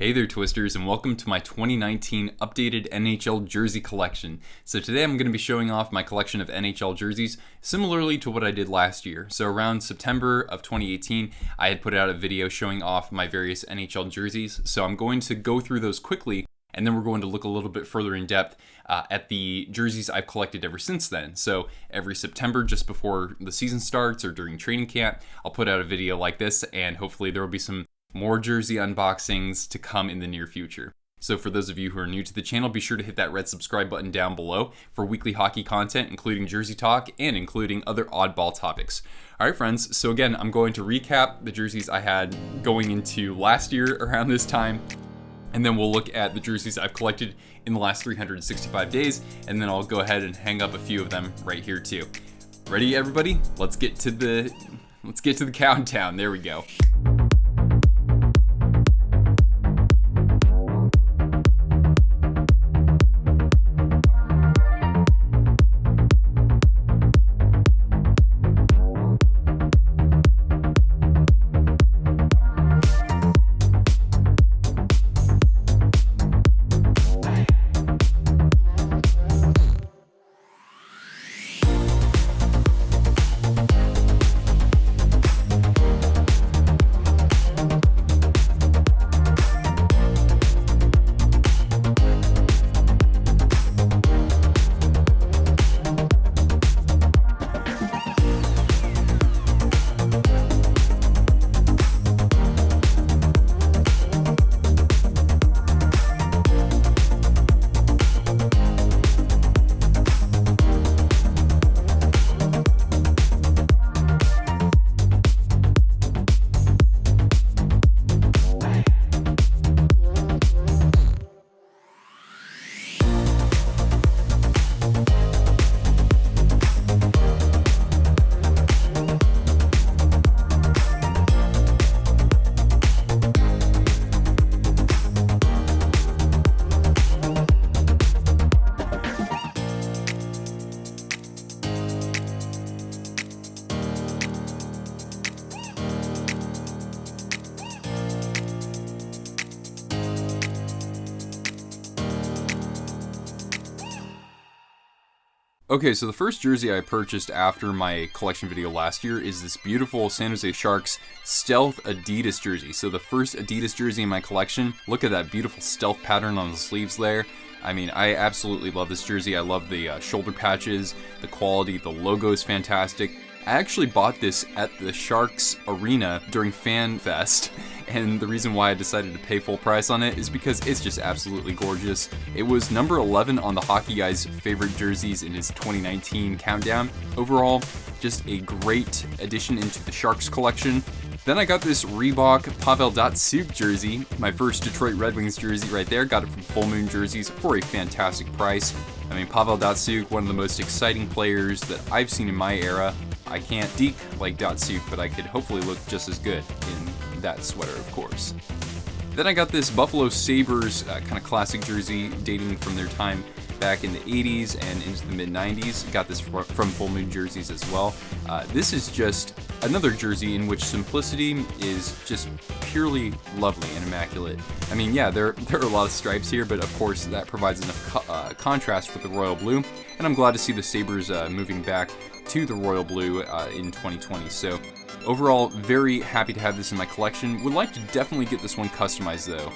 Hey there, Twisters, and welcome to my 2019 updated NHL jersey collection. So today I'm going to be showing off my collection of NHL jerseys, similarly to what I did last year. So around September of 2018, I had put out a video showing off my various NHL jerseys. So I'm going to go through those quickly, and then we're going to look a little bit further in depth at the jerseys I've collected ever since then. So every September, just before the season starts or during training camp, I'll put out a video like this, and hopefully there will be some more jersey unboxings to come in the near future. So for those of you who are new to the channel, be sure to hit that red subscribe button down below for weekly hockey content, including jersey talk and including other oddball topics. All right, friends, so again, I'm going to recap the jerseys I had going into last year around this time, and then we'll look at the jerseys I've collected in the last 365 days, and then I'll go ahead and hang up a few of them right here too. Ready, everybody? Let's get to the countdown. There we go. Okay, so the first jersey I purchased after my collection video last year is this beautiful San Jose Sharks Stealth Adidas jersey. So the first Adidas jersey in my collection. Look at that beautiful stealth pattern on the sleeves there. I mean, I absolutely love this jersey. I love the shoulder patches, the quality, the logo is fantastic. I actually bought this at the Sharks Arena during Fan Fest, and the reason why I decided to pay full price on it is because it's just absolutely gorgeous. It was number 11 on the Hockey Guy's favorite jerseys in his 2019 countdown. Overall, just a great addition into the Sharks collection. Then I got this Reebok Pavel Datsyuk jersey, my first Detroit Red Wings jersey right there. Got it from Full Moon Jerseys for a fantastic price. I mean, Pavel Datsyuk, one of the most exciting players that I've seen in my era. I can't deke like Datsyuk, but I could hopefully look just as good in that sweater, of course. Then I got this Buffalo Sabres kind of classic jersey dating from their time back in the 80s and into the mid-90s. Got this from Full Moon Jerseys as well. This is just another jersey in which simplicity is just purely lovely and immaculate. I mean, yeah, there are a lot of stripes here, but of course that provides enough contrast with the royal blue, and I'm glad to see the Sabres moving back to the royal blue in 2020. So overall, very happy to have this in my collection. Would like to definitely get this one customized though.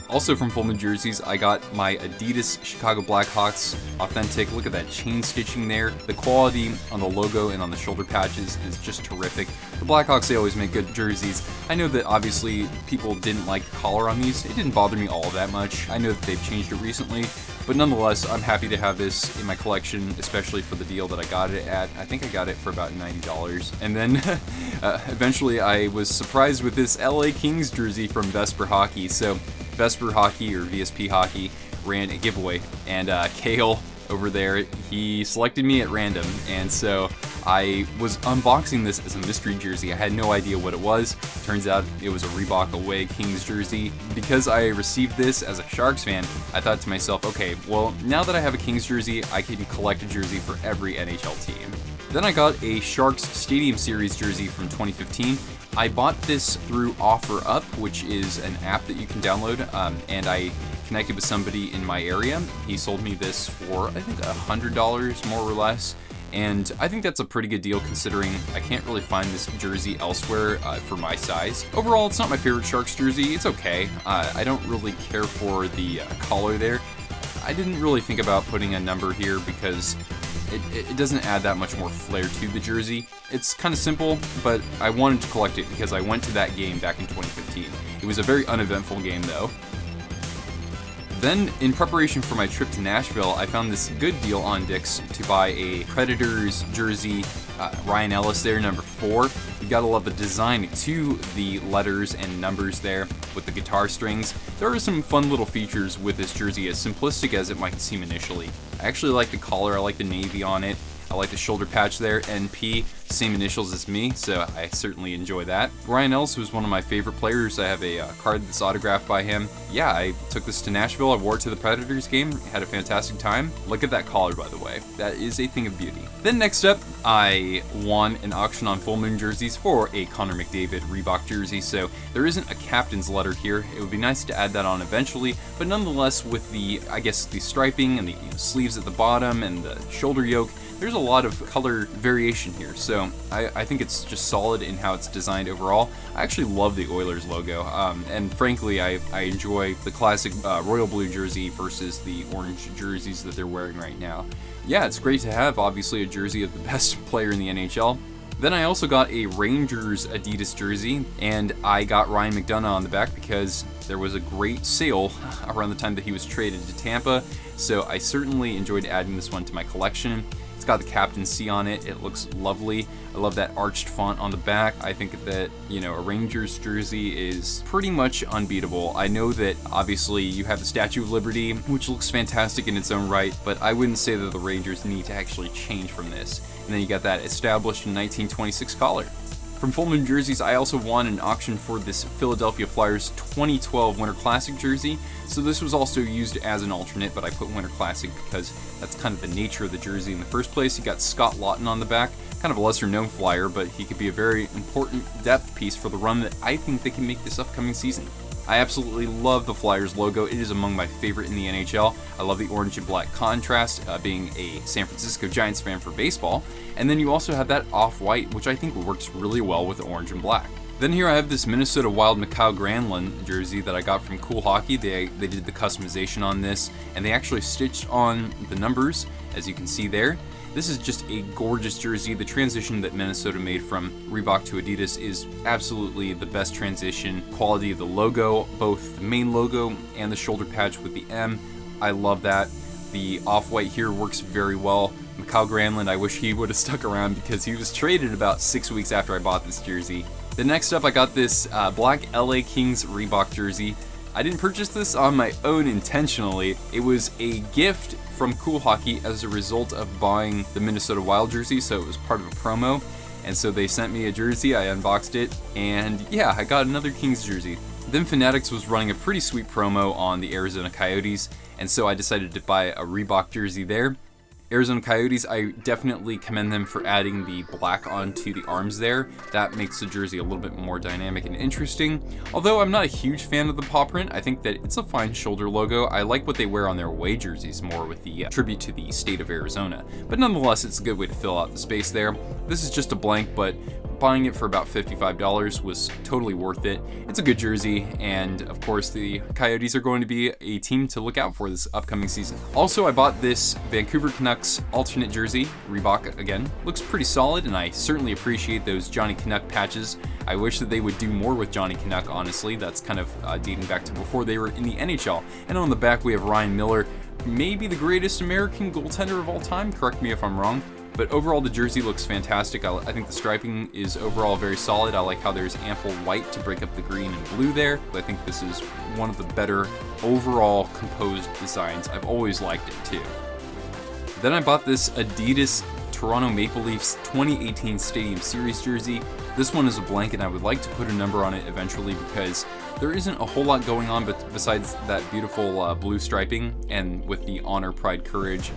Also from Full Moon Jerseys, I got my Adidas Chicago Blackhawks Authentic. Look at that chain stitching there. The quality on the logo and on the shoulder patches is just terrific. The Blackhawks, they always make good jerseys. I know that obviously people didn't like the collar on these. It didn't bother me all that much. I know that they've changed it recently, but nonetheless, I'm happy to have this in my collection, especially for the deal that I got it at. I think I got it for about $90. And then eventually I was surprised with this LA Kings jersey from VSP Hockey. So VSP Hockey, or VSP Hockey, ran a giveaway, and Kale over there, he selected me at random, and so I was unboxing this as a mystery jersey. I had no idea what it was. Turns out it was a Reebok away Kings jersey. Because I received this as a Sharks fan, I thought to myself, okay, well, now that I have a Kings jersey, I can collect a jersey for every NHL team. Then I got a Sharks Stadium Series jersey from 2015. I bought this through OfterUp, which is an app that you can download, and I connected with somebody in my area. He sold me this for, I think, $100 more or less. And I think that's a pretty good deal considering I can't really find this jersey elsewhere for my size. Overall, it's not my favorite Sharks jersey. It's okay. I don't really care for the collar there. I didn't really think about putting a number here because it doesn't add that much more flair to the jersey. It's kind of simple, but I wanted to collect it because I went to that game back in 2015. It was a very uneventful game though. Then, in preparation for my trip to Nashville, I found this good deal on Dick's to buy a Predators jersey, Ryan Ellis there, number 4. You gotta love the design to the letters and numbers there with the guitar strings. There are some fun little features with this jersey, as simplistic as it might seem initially. I actually like the collar, I like the navy on it. I like the shoulder patch there, NP, same initials as me, so I certainly enjoy that. Ryan Ellis was one of my favorite players. I have a card that's autographed by him. Yeah, I took this to Nashville, I wore it to the Predators game, had a fantastic time. Look at that collar, by the way. That is a thing of beauty. Then next up, I won an auction on Full Moon jerseys for a Connor McDavid Reebok jersey, so there isn't a captain's letter here. It would be nice to add that on eventually, but nonetheless with the, I guess, the striping and the sleeves at the bottom and the shoulder yoke, there's a lot of color variation here, so I think it's just solid in how it's designed overall. I actually love the Oilers logo, and frankly, I enjoy the classic royal blue jersey versus the orange jerseys that they're wearing right now. Yeah, it's great to have, obviously, a jersey of the best player in the NHL. Then I also got a Rangers Adidas jersey, and I got Ryan McDonagh on the back because there was a great sale around the time that he was traded to Tampa, so I certainly enjoyed adding this one to my collection. It's got the Captain C on it. It looks lovely. I love that arched font on the back. I think that, you know, a Rangers jersey is pretty much unbeatable. I know that obviously you have the Statue of Liberty, which looks fantastic in its own right, but I wouldn't say that the Rangers need to actually change from this. And then you got that established in 1926 collar. From Full Moon Jerseys, I also won an auction for this Philadelphia Flyers 2012 Winter Classic jersey. So this was also used as an alternate, but I put Winter Classic because that's kind of the nature of the jersey in the first place. You got Scott Laughton on the back, kind of a lesser known Flyer, but he could be a very important depth piece for the run that I think they can make this upcoming season. I absolutely love the Flyers logo. It is among my favorite in the NHL. I love the orange and black contrast, being a San Francisco Giants fan for baseball. And then you also have that off-white, which I think works really well with the orange and black. Then here I have this Minnesota Wild Granlund jersey that I got from CoolHockey. They did the customization on this, and they actually stitched on the numbers, as you can see there. This is just a gorgeous jersey. The transition that Minnesota made from Reebok to Adidas is absolutely the best transition. Quality of the logo, both the main logo and the shoulder patch with the M. I love that. The off-white here works very well. Granlund, I wish he would have stuck around because he was traded about 6 weeks after I bought this jersey. Then next up, I got this black LA Kings Reebok jersey. I didn't purchase this on my own intentionally. It was a gift from CoolHockey as a result of buying the Minnesota Wild jersey, so it was part of a promo. And so they sent me a jersey, I unboxed it, and yeah, I got another Kings jersey. Then Fanatics was running a pretty sweet promo on the Arizona Coyotes, and so I decided to buy a Reebok jersey there. Arizona Coyotes, I definitely commend them for adding the black onto the arms there. That makes the jersey a little bit more dynamic and interesting. Although I'm not a huge fan of the paw print, I think that it's a fine shoulder logo. I like what they wear on their away jerseys more with the tribute to the state of Arizona. But nonetheless, it's a good way to fill out the space there. This is just a blank, but buying it for about $55 was totally worth it. It's a good jersey, and of course the Coyotes are going to be a team to look out for this upcoming season. Also, I bought this Vancouver Canucks alternate jersey, Reebok again. Looks pretty solid, and I certainly appreciate those Johnny Canuck patches. I wish that they would do more with Johnny Canuck, honestly. That's kind of dating back to before they were in the NHL. And on the back we have Ryan Miller, maybe the greatest American goaltender of all time, correct me if I'm wrong. But overall, the jersey looks fantastic. I think the striping is overall very solid. I like how there's ample white to break up the green and blue there. I think this is one of the better overall composed designs. I've always liked it too. Then I bought this Adidas Toronto Maple Leafs 2018 Stadium Series jersey. This one is a blank, and I would like to put a number on it eventually because there isn't a whole lot going on but besides that beautiful blue striping and with the honor, pride, courage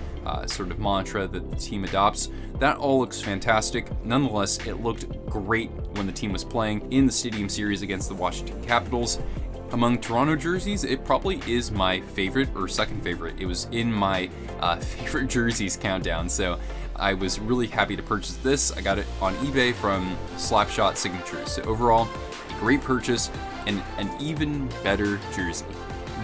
sort of mantra that the team adopts. That all looks fantastic. Nonetheless, it looked great when the team was playing in the Stadium Series against the Washington Capitals. Among Toronto jerseys, it probably is my favorite or second favorite. It was in my favorite jerseys countdown, so I was really happy to purchase this. I got it on eBay from Slapshot Signatures. So overall, a great purchase and an even better jersey.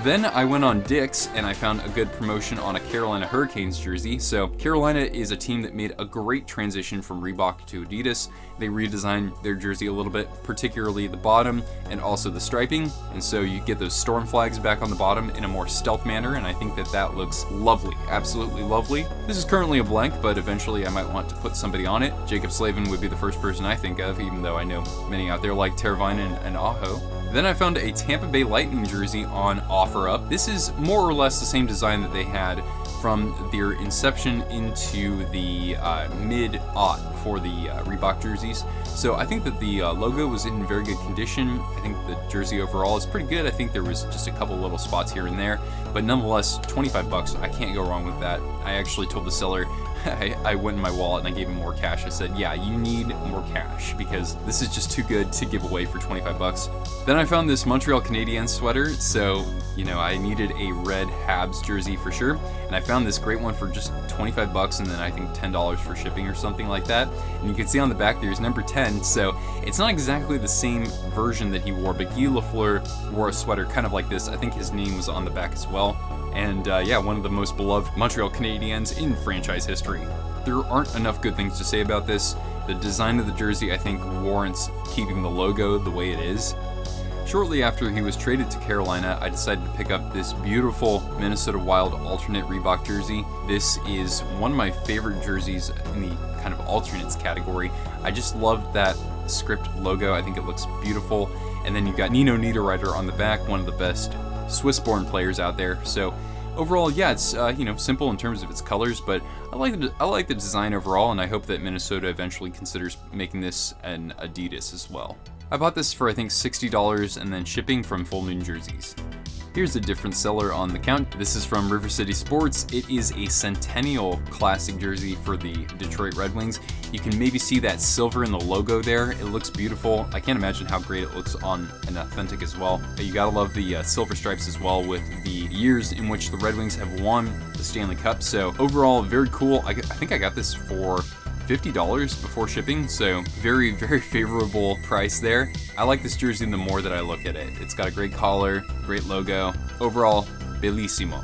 Then I went on Dick's and I found a good promotion on a Carolina Hurricanes jersey. So Carolina is a team that made a great transition from Reebok to Adidas. They redesigned their jersey a little bit, particularly the bottom and also the striping. And so you get those storm flags back on the bottom in a more stealth manner, and I think that that looks lovely, absolutely lovely. This is currently a blank, but eventually I might want to put somebody on it. Jacob Slavin would be the first person I think of, even though I know many out there like Teravainen and Aho. Then I found a Tampa Bay Lightning jersey on OfterUp. This is more or less the same design that they had from their inception into the mid-aught for the Reebok jerseys. So I think that the logo was in very good condition. I think the jersey overall is pretty good. I think there was just a couple little spots here and there, but nonetheless, 25 bucks, I can't go wrong with that. I actually told the seller, I went in my wallet and I gave him more cash. I said, yeah, you need more cash because this is just too good to give away for 25 bucks. Then I found this Montreal Canadiens sweater, so, you know, I needed a red Habs jersey for sure, and I found this great one for just 25 bucks and then I think $10 for shipping or something like that. And you can see on the back there's number 10, so it's not exactly the same version that he wore, but Guy Lafleur wore a sweater kind of like this. I think his name was on the back as well. And yeah, one of the most beloved Montreal Canadiens in franchise history. There aren't enough good things to say about this. The design of the jersey, I think, warrants keeping the logo the way it is. Shortly after he was traded to Carolina, I decided to pick up this beautiful Minnesota Wild alternate Reebok jersey. This is one of my favorite jerseys in the kind of alternates category. I just love that script logo. I think it looks beautiful. And then you've got Nino Niederreiter on the back, one of the best Swiss-born players out there. So overall, yeah, it's you know, simple in terms of its colors, but I like the design overall, and I hope that Minnesota eventually considers making this an Adidas as well. I bought this for I think $60 and then shipping from Full Moon Jerseys. Here's a different seller on the count. This is from River City Sports. It is a Centennial Classic jersey for the Detroit Red Wings. You can maybe see that silver in the logo there. It looks beautiful. I can't imagine how great it looks on an authentic as well. You gotta love the silver stripes as well with the years in which the Red Wings have won the Stanley Cup. So overall, very cool. I think I got this for $50 before shipping, so very, very favorable price there. I like this jersey the more that I look at it. It's got a great collar, great logo. Overall, bellissimo.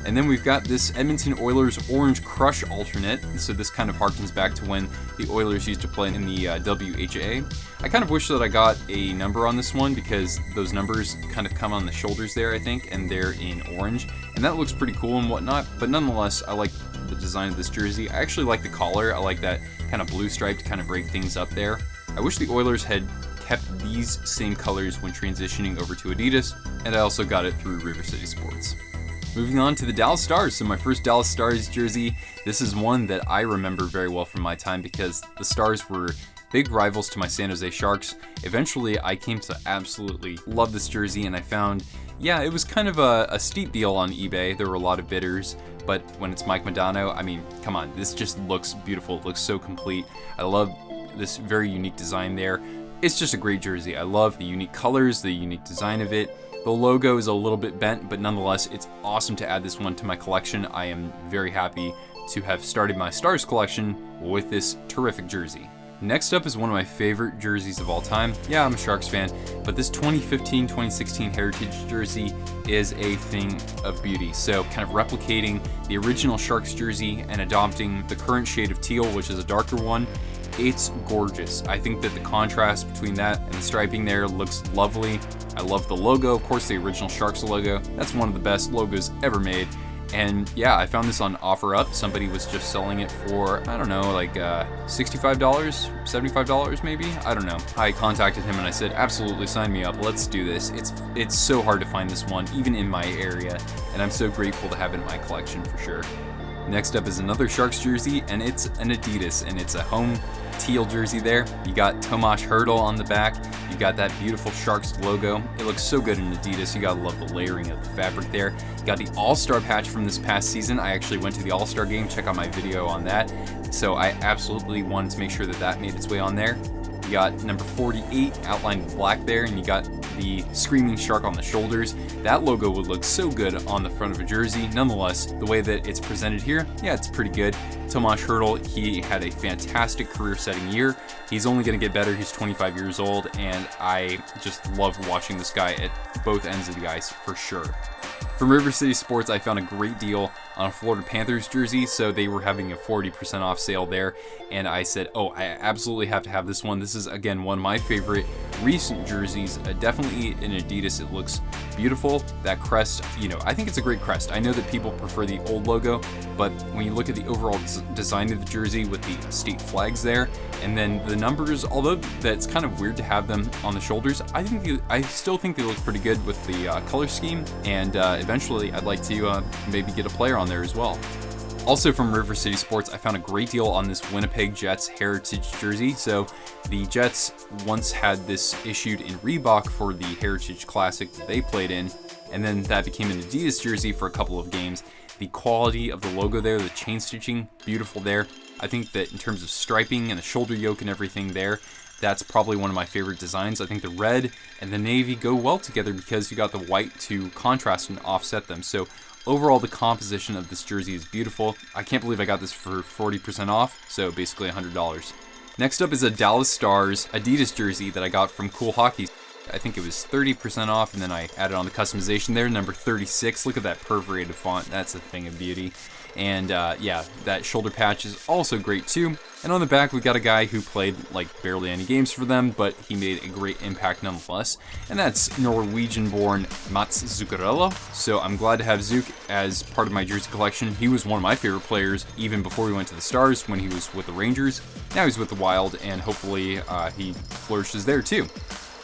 And then we've got this Edmonton Oilers Orange Crush alternate. So this kind of harkens back to when the Oilers used to play in the WHA. I kind of wish that I got a number on this one because those numbers kind of come on the shoulders there, I think, and they're in orange. And that looks pretty cool and whatnot, but nonetheless, I like the design of this jersey. I actually like the collar. I like that kind of blue stripe to kind of break things up there. I wish the Oilers had kept these same colors when transitioning over to Adidas, and I also got it through River City Sports. Moving on to the Dallas Stars. So my first Dallas Stars jersey, this is one that I remember very well from my time because the Stars were big rivals to my San Jose Sharks. Eventually, I came to absolutely love this jersey, and I found, yeah, it was kind of a steep deal on eBay. There were a lot of bidders, but when it's Mike Modano, I mean, come on, this just looks beautiful. It looks so complete. I love this very unique design there. It's just a great jersey. I love the unique colors, the unique design of it. The logo is a little bit bent, but nonetheless, it's awesome to add this one to my collection. I am very happy to have started my Stars collection with this terrific jersey. Next up is one of my favorite jerseys of all time. Yeah, I'm a Sharks fan, but this 2015-2016 Heritage jersey is a thing of beauty. So kind of replicating the original Sharks jersey and adopting the current shade of teal, which is a darker one. It's gorgeous. I think that the contrast between that and the striping there looks lovely. I love the logo, of course, the original Sharks logo. That's one of the best logos ever made. And yeah, I found this on OfterUp. Somebody was just selling it for, I don't know, like $65, $75 maybe? I don't know. I contacted him and I said, absolutely, sign me up. Let's do this. It's so hard to find this one, even in my area. And I'm so grateful to have it in my collection for sure. Next up is another Sharks jersey, and it's an Adidas, and it's a home teal jersey there. You got Tomas Hertl on the back. You got that beautiful Sharks logo. It looks so good in Adidas. You gotta love the layering of the fabric there. You got the All-Star patch from this past season. I actually went to the All-Star game. Check out my video on that. So I absolutely wanted to make sure that that made its way on there. You got number 48 outlined in black there, and you got the screaming shark on the shoulders. That logo would look so good on the front of a jersey. Nonetheless, the way that it's presented here, yeah, it's pretty good. Tomas Hertl, he had a fantastic career-setting year. He's only going to get better. He's 25 years old, and I just love watching this guy at both ends of the ice for sure. From River City Sports, I found a great deal on a Florida Panthers jersey, so they were having a 40% off sale there, and I said, oh, I absolutely have to have this one. This is, again, one of my favorite recent jerseys. Definitely in Adidas, it looks beautiful. That crest, you know, I think it's a great crest. I know that people prefer the old logo, but when you look at the overall design of the jersey with the state flags there, and then the numbers, although that's kind of weird to have them on the shoulders, I still think they look pretty good with the color scheme, and eventually I'd like to maybe get a player on there as well. Also from River City Sports, I found a great deal on this Winnipeg Jets Heritage jersey. So the Jets once had this issued in Reebok for the Heritage Classic that they played in, and then that became an Adidas jersey for a couple of games. The quality of the logo there, the chain stitching, beautiful there. I think that in terms of striping and the shoulder yoke and everything there, that's probably one of my favorite designs. I think the red and the navy go well together because you got the white to contrast and offset them. So overall, the composition of this jersey is beautiful. I can't believe I got this for 40% off, so basically $100. Next up is a Dallas Stars Adidas jersey that I got from CoolHockey. I think it was 30% off, and then I added on the customization there, number 36. Look at that perforated font. That's a thing of beauty. And yeah, that shoulder patch is also great too. And on the back, we got a guy who played like barely any games for them, but he made a great impact nonetheless. And that's Norwegian-born Mats Zuccarello. So I'm glad to have Zook as part of my jersey collection. He was one of my favorite players even before we went to the Stars when he was with the Rangers. Now he's with the Wild, and hopefully he flourishes there too.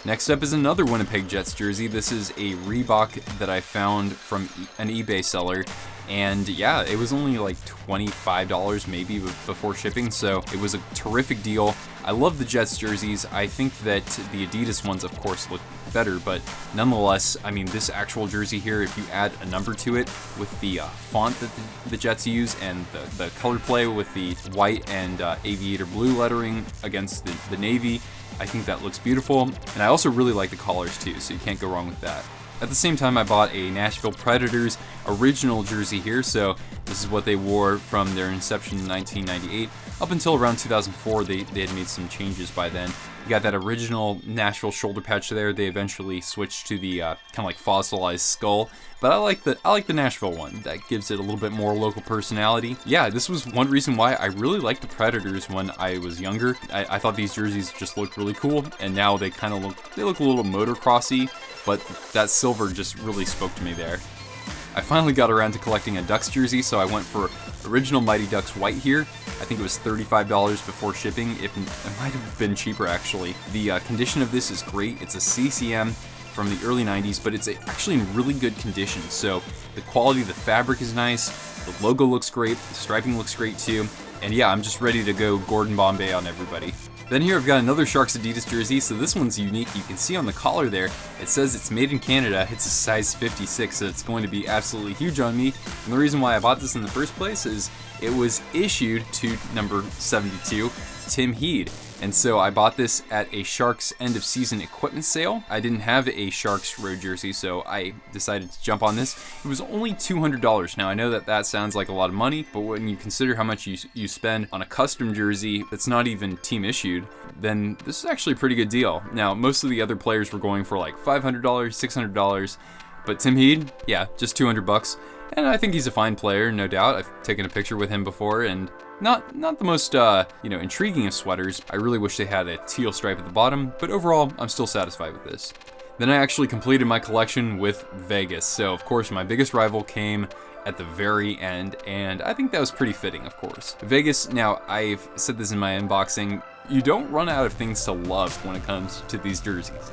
Next up is another Winnipeg Jets jersey. This is a Reebok that I found from an eBay seller. And yeah, it was only like $25 maybe before shipping, so it was a terrific deal. I love the Jets jerseys. I think that the Adidas ones, of course, look better, but nonetheless, I mean, this actual jersey here, if you add a number to it with the font that the Jets use and the color play with the white and aviator blue lettering against the navy, I think that looks beautiful. And I also really like the collars too, so you can't go wrong with that. At the same time, I bought a Nashville Predators original jersey here, so this is what they wore from their inception in 1998. Up until around 2004, they had made some changes by then. You got that original Nashville shoulder patch there. They eventually switched to the kind of like fossilized skull, but I like the Nashville one. That gives it a little bit more local personality. Yeah, this was one reason why I really liked the Predators when I was younger. I thought these jerseys just looked really cool, and now they kind of look a little motocrossy, but that silver just really spoke to me there. I finally got around to collecting a Ducks jersey, so I went for original Mighty Ducks white here. I think it was $35 before shipping. It might have been cheaper actually. The condition of this is great. It's a CCM from the early 90s, but it's actually in really good condition. So the quality of the fabric is nice, the logo looks great, the striping looks great too, and yeah, I'm just ready to go Gordon Bombay on everybody. Then here I've got another Sharks Adidas jersey, so this one's unique. You can see on the collar there, it says it's made in Canada. It's a size 56, so it's going to be absolutely huge on me. And the reason why I bought this in the first place is it was issued to number 72, Tim Heed. And so I bought this at a Sharks end of season equipment sale. I didn't have a Sharks road jersey, so I decided to jump on this. It was only $200. Now I know that sounds like a lot of money, but when you consider how much you spend on a custom jersey that's not even team issued, then this is actually a pretty good deal. Now most of the other players were going for like $500, $600, but Tim Heed, yeah, just $200. And I think he's a fine player, no doubt. I've taken a picture with him before, and not the most intriguing of sweaters. I really wish they had a teal stripe at the bottom, but overall, I'm still satisfied with this. Then I actually completed my collection with Vegas. So of course, my biggest rival came at the very end, and I think that was pretty fitting, of course. Vegas, now I've said this in my unboxing, you don't run out of things to love when it comes to these jerseys.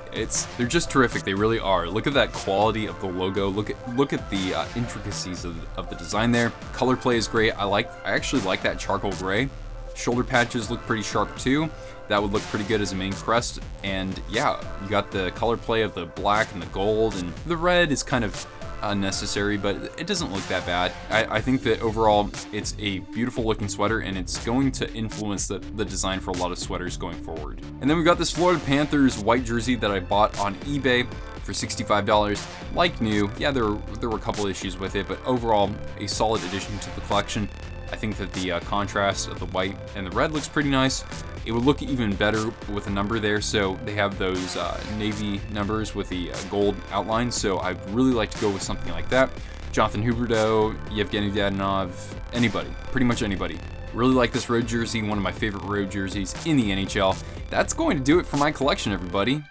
They're just terrific, they really are. Look at that quality of the logo, look at the intricacies of the design there. Color play is great, I actually like that charcoal gray. Shoulder patches look pretty sharp too. That would look pretty good as a main crest. And yeah, you got the color play of the black and the gold, and the red is kind of unnecessary, but it doesn't look that bad. I think that overall it's a beautiful looking sweater, and it's going to influence the design for a lot of sweaters going forward. And then we've got this Florida Panthers white jersey that I bought on eBay for $65, like new. Yeah, there were a couple issues with it, but overall a solid addition to the collection. I think that the contrast of the white and the red looks pretty nice. It would look even better with a number there, so they have those navy numbers with the gold outline, so I'd really like to go with something like that. Jonathan Huberdeau, Yevgeny Dadonov, anybody, pretty much anybody. Really like this road jersey, one of my favorite road jerseys in the NHL. That's going to do it for my collection, everybody.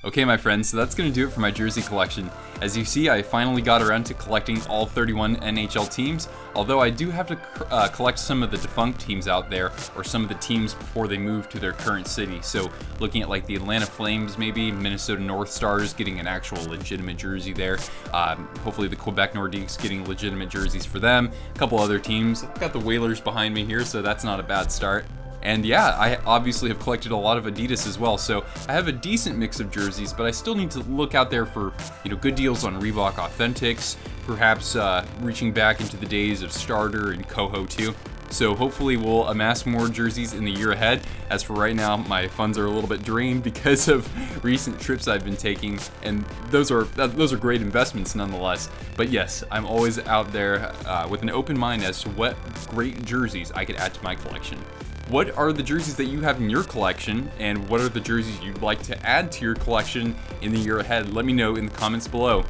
Okay, my friends, so that's going to do it for my jersey collection. As you see, I finally got around to collecting all 31 NHL teams, although I do have to collect some of the defunct teams out there, or some of the teams before they move to their current city. So looking at like the Atlanta Flames, maybe Minnesota North Stars getting an actual legitimate jersey there. Hopefully the Quebec Nordiques getting legitimate jerseys for them. A couple other teams. I've got the Whalers behind me here, so that's not a bad start. And yeah, I obviously have collected a lot of Adidas as well, so I have a decent mix of jerseys, but I still need to look out there for, good deals on Reebok Authentics, perhaps reaching back into the days of Starter and Koho too. So hopefully we'll amass more jerseys in the year ahead. As for right now, my funds are a little bit drained because of recent trips I've been taking, and those are great investments nonetheless. But yes, I'm always out there with an open mind as to what great jerseys I could add to my collection. What are the jerseys that you have in your collection, and what are the jerseys you'd like to add to your collection in the year ahead? Let me know in the comments below.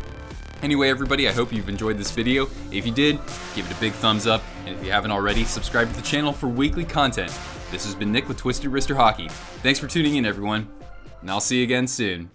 Anyway, everybody, I hope you've enjoyed this video. If you did, give it a big thumbs up, and if you haven't already, subscribe to the channel for weekly content. This has been Nick with Twisted Wrister Hockey. Thanks for tuning in, everyone, and I'll see you again soon.